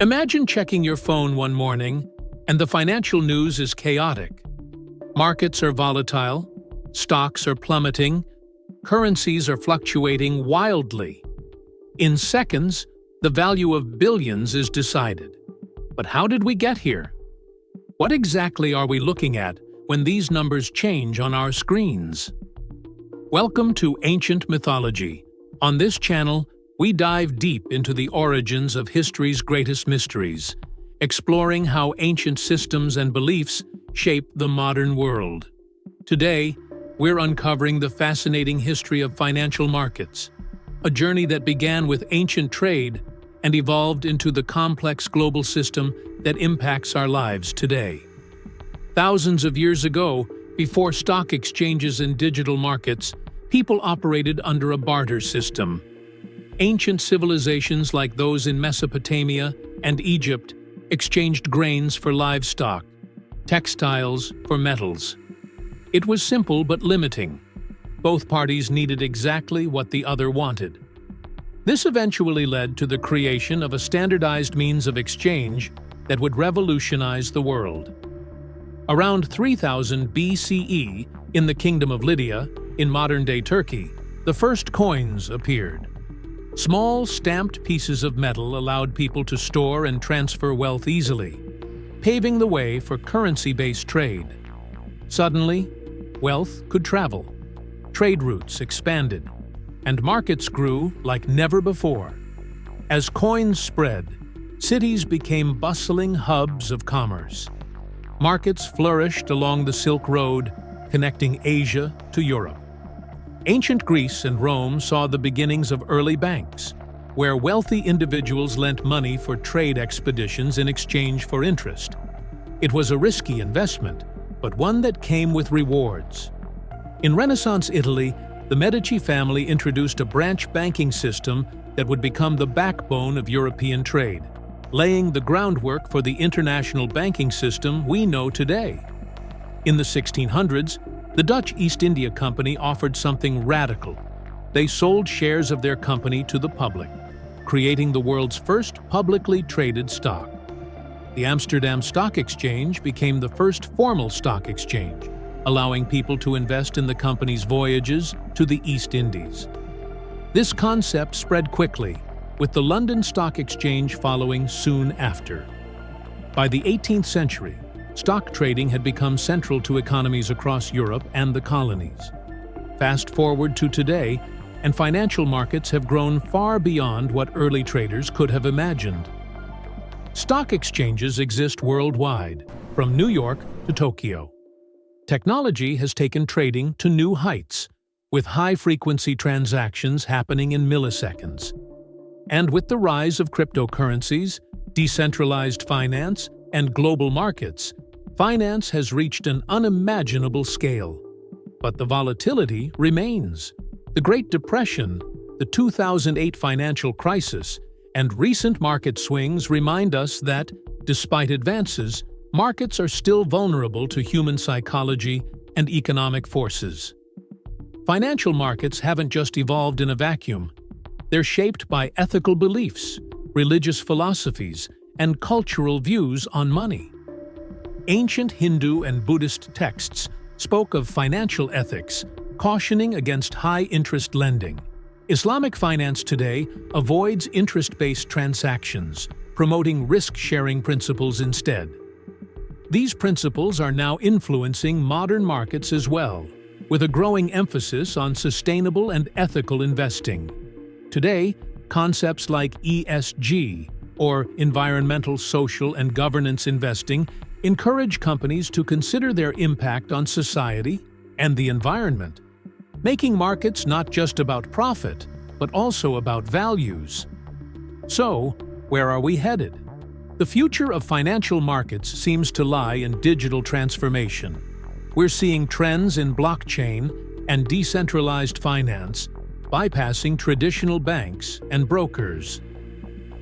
Imagine checking your phone one morning, and the financial news is chaotic. Markets are volatile, stocks are plummeting, currencies are fluctuating wildly. In seconds, the value of billions is decided. But how did we get here? What exactly are we looking at when these numbers change on our screens? Welcome to Ancient Mythology. On this channel, we dive deep into the origins of history's greatest mysteries, exploring how ancient systems and beliefs shape the modern world. Today, we're uncovering the fascinating history of financial markets, a journey that began with ancient trade and evolved into the complex global system that impacts our lives today. Thousands of years ago, before stock exchanges and digital markets, people operated under a barter system. Ancient civilizations like those in Mesopotamia and Egypt exchanged grains for livestock, textiles for metals. It was simple but limiting. Both parties needed exactly what the other wanted. This eventually led to the creation of a standardized means of exchange that would revolutionize the world. Around 3000 BCE, in the Kingdom of Lydia, in modern-day Turkey, the first coins appeared. Small, stamped pieces of metal allowed people to store and transfer wealth easily, paving the way for currency-based trade. Suddenly, wealth could travel, trade routes expanded, and markets grew like never before. As coins spread, cities became bustling hubs of commerce. Markets flourished along the Silk Road, connecting Asia to Europe. Ancient Greece and Rome saw the beginnings of early banks, where wealthy individuals lent money for trade expeditions in exchange for interest. It was a risky investment, but one that came with rewards. In Renaissance Italy, the Medici family introduced a branch banking system that would become the backbone of European trade, laying the groundwork for the international banking system we know today. In the 1600s, the Dutch East India Company offered something radical. They sold shares of their company to the public, creating the world's first publicly traded stock. The Amsterdam Stock Exchange became the first formal stock exchange, allowing people to invest in the company's voyages to the East Indies. This concept spread quickly, with the London Stock Exchange following soon after. By the 18th century, stock trading had become central to economies across Europe and the colonies. Fast forward to today, and financial markets have grown far beyond what early traders could have imagined. Stock exchanges exist worldwide, from New York to Tokyo. Technology has taken trading to new heights, with high-frequency transactions happening in milliseconds. And with the rise of cryptocurrencies, decentralized finance, and global markets, finance has reached an unimaginable scale. But the volatility remains. The Great Depression, the 2008 financial crisis, and recent market swings remind us that, despite advances, markets are still vulnerable to human psychology and economic forces. Financial markets haven't just evolved in a vacuum. They're shaped by ethical beliefs, religious philosophies, and cultural views on money. Ancient Hindu and Buddhist texts spoke of financial ethics, cautioning against high-interest lending. Islamic finance today avoids interest-based transactions, promoting risk-sharing principles instead. These principles are now influencing modern markets as well, with a growing emphasis on sustainable and ethical investing. Today, concepts like ESG, or environmental, social, and governance investing, encourage companies to consider their impact on society and the environment, making markets not just about profit, but also about values. So, where are we headed? The future of financial markets seems to lie in digital transformation. We're seeing trends in blockchain and decentralized finance, bypassing traditional banks and brokers.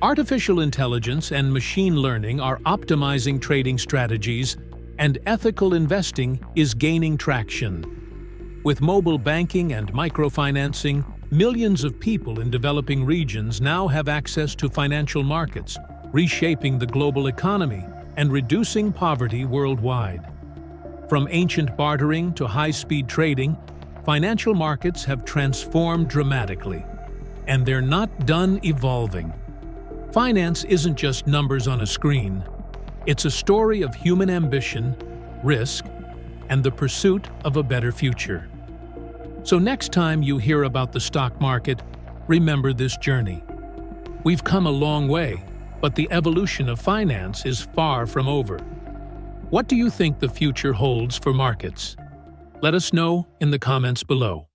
Artificial intelligence and machine learning are optimizing trading strategies, and ethical investing is gaining traction. With mobile banking and microfinancing, millions of people in developing regions now have access to financial markets, reshaping the global economy and reducing poverty worldwide. From ancient bartering to high-speed trading, financial markets have transformed dramatically, and they're not done evolving. Finance isn't just numbers on a screen. It's a story of human ambition, risk, and the pursuit of a better future. So next time you hear about the stock market, remember this journey. We've come a long way, but the evolution of finance is far from over. What do you think the future holds for markets? Let us know in the comments below.